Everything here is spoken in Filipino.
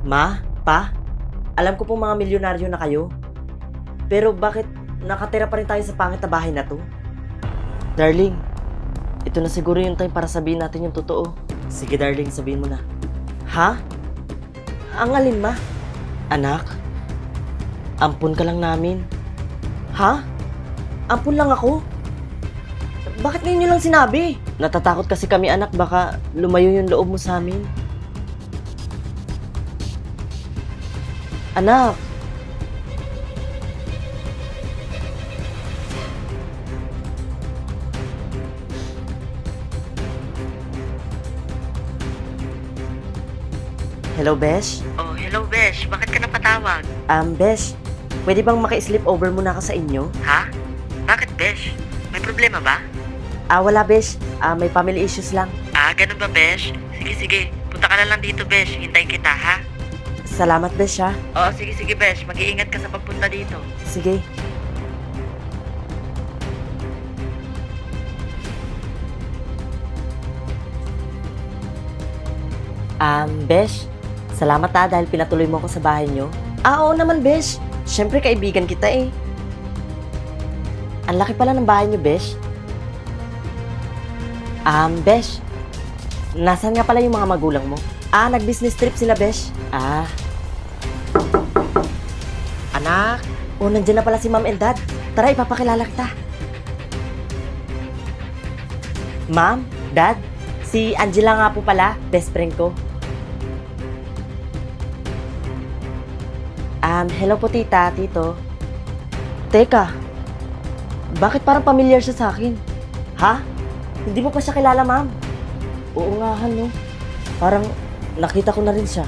Ma? Pa? Alam ko pong mga milyonaryo na kayo. Pero bakit nakatira pa rin tayo sa pangit na bahay na to? Darling, ito na siguro yung time para sabihin natin yung totoo. Sige darling, sabihin mo na. Ha? Ang alin ma? Anak? Ampun ka lang namin. Ha? Ampun lang ako? Bakit ngayon nyo lang sinabi? Natatakot kasi kami anak, baka lumayo yung loob mo sa amin. Anak! Hello, Besh? Oh, hello Besh. Bakit ka napatawag? Besh, pwede bang maki-sleep over muna ka sa inyo? Ha? Bakit Besh? May problema ba? Wala, Besh. May family issues lang. Ganun ba Besh? Sige. Punta ka na lang dito Besh. Hintayin kita ha? Salamat, Besh, ha? Oo, sige Besh. Mag-iingat ka sa pagpunta dito. Sige. Besh, salamat dahil pinatuloy mo ako sa bahay nyo. Oo naman, Besh. Siyempre, kaibigan kita eh. Ang laki pala ng bahay nyo, Besh. Besh, nasaan nga pala yung mga magulang mo? Nag-business trip sila, Besh. Anak, nandiyan na pala si Mom and Dad. Tara, ipapakilala kita. Ma'am, Dad, si Angela nga po pala, best friend ko. Hello po tita, tito. Teka, bakit parang familiar siya sa akin? Ha? Hindi mo pa siya kilala, ma'am? Oo nga, no? Parang nakita ko na rin siya.